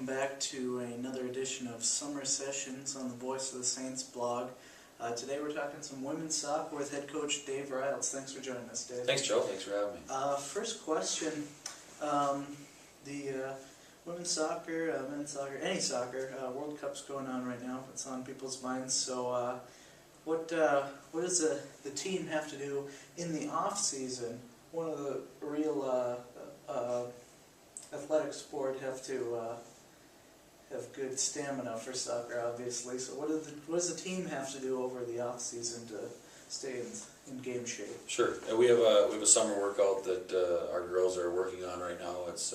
welcome back to another edition of Summer Sessions on the Voice of the Saints blog. Today we're talking some women's soccer with head coach Dave Reyelts. Thanks for joining us, Dave. Thanks, Joe. Thanks for having me. First question, the women's soccer, men's soccer, any soccer, World Cup's going on right now. It's on people's minds. So what does the team have to do in the off-season? One of the real athletic sport have to have good stamina for soccer, obviously. So what does the team have to do over the off season to stay in game shape? Sure. And we have a summer workout that our girls are working on right now. It's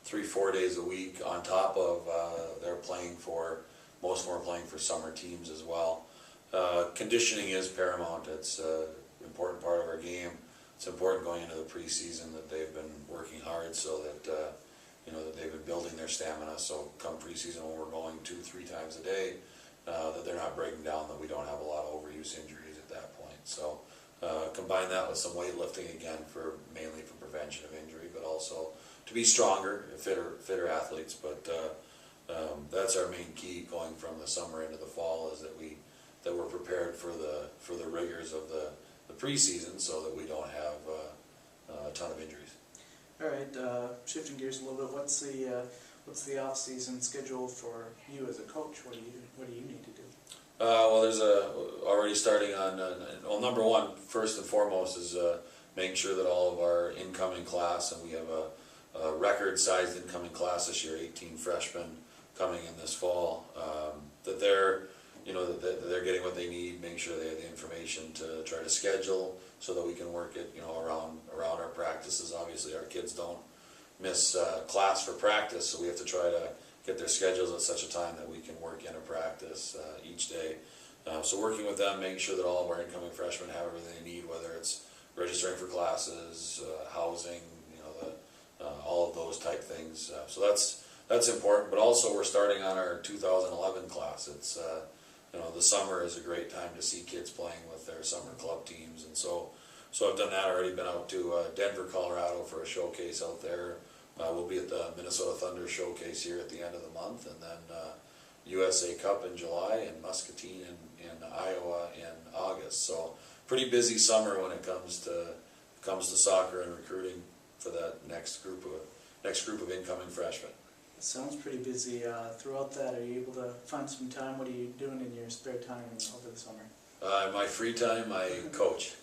3-4 days a week on top of they're playing for, most of them are playing for summer teams as well. Conditioning is paramount. It's an important part of our game. It's important going into the preseason that they've been working hard so that that they've been building their stamina. So come preseason when we're going 2-3 times a day, that they're not breaking down, that we don't have a lot of overuse injuries at that point. So combine that with some weightlifting again mainly for prevention of injury, but also to be stronger, fitter athletes. But that's our main key going from the summer into the fall, is that we're prepared for the rigors of the preseason, so that we don't have a ton of injuries. All right, shifting gears a little bit. What's the off-season schedule for you as a coach? What do you need to do? Well, there's already starting on. Well, number one, first and foremost, is making sure that all of our incoming class, and we have a record-sized incoming class this year, 18 freshmen coming in this fall, that they're that they're getting what they need, making sure they have the information to try to schedule so that we can work it, around our practices. Obviously, our kids don't miss class for practice, so we have to try to get their schedules at such a time that we can work in a practice each day. So working with them, making sure that all of our incoming freshmen have everything they need, whether it's registering for classes, housing, all of those type things. So that's important. But also, we're starting on our 2011 class. It's the summer is a great time to see kids playing with their summer club teams, and so I've done that already. Been out to Denver, Colorado for a showcase out there. We'll be at the Minnesota Thunder showcase here at the end of the month, and then USA Cup in July, and Muscatine in Iowa in August. So pretty busy summer when it comes to soccer and recruiting for that next group of incoming freshmen. It sounds pretty busy. Throughout that, are you able to find some time? What are you doing in your spare time over the summer? My free time, I coach.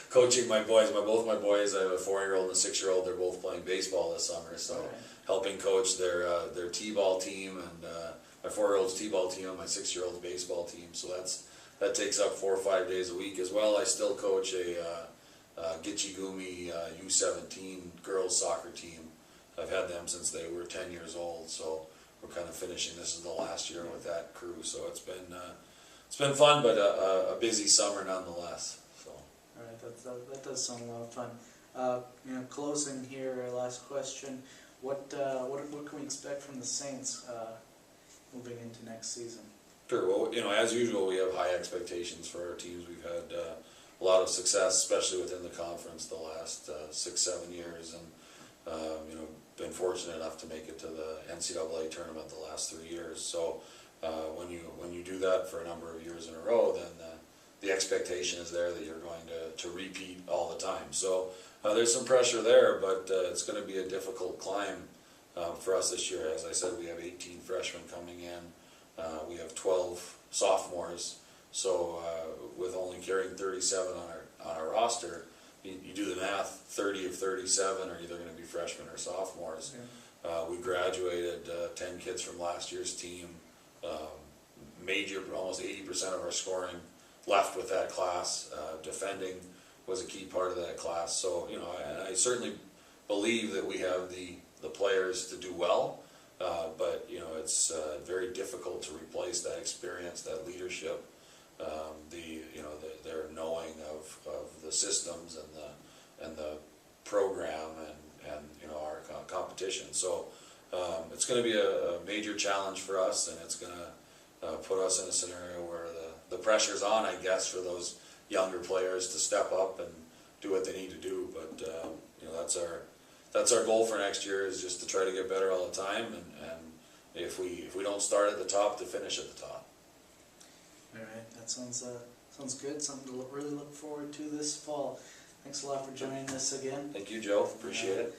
Coaching my boys. Both my boys, I have a 4-year-old and a 6-year-old. They're both playing baseball this summer, so right. Helping coach their t-ball team, and my 4-year-old's t-ball team and my 6-year-old's baseball team. So that takes up 4 or 5 days a week. As well, I still coach a Gitchigumi U17 girls soccer team. I've had them since they were 10 years old, so we're kind of finishing. This is the last year with that crew, so it's been fun, but a busy summer nonetheless. So. All right, that does sound a lot of fun. Closing here, our last question: what can we expect from the Saints moving into next season? Sure. Well, as usual, we have high expectations for our teams. We've had a lot of success, especially within the conference, the last 6-7 years, and been fortunate enough to make it to the NCAA tournament the last 3 years. So when you do that for a number of years in a row, then the expectation is there that you're going to repeat all the time. So there's some pressure there, but it's going to be a difficult climb for us this year. As I said, we have 18 freshmen coming in. We have 12 sophomores. So with only carrying 37 on our roster, you do the math, 30 of 37 are either going to be freshmen or sophomores. Yeah. We graduated 10 kids from last year's team. Almost 80% of our scoring left with that class. Defending was a key part of that class. So, I certainly believe that we have the players to do well, but, it's very difficult to replace that experience, that leadership, their knowing of the systems and the program and our competition. So it's going to be a major challenge for us, and it's going to put us in a scenario where the pressure's on, I guess, for those younger players to step up and do what they need to do. But that's our goal for next year, is just to try to get better all the time and if we don't start at the top, to finish at the top. All right, that sounds good. Something to really look forward to this fall. Thanks a lot for joining us again. Thank you, Joe. Appreciate it.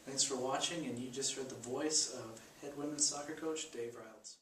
Thanks for watching, and you just heard the voice of head women's soccer coach Dave Reyelts.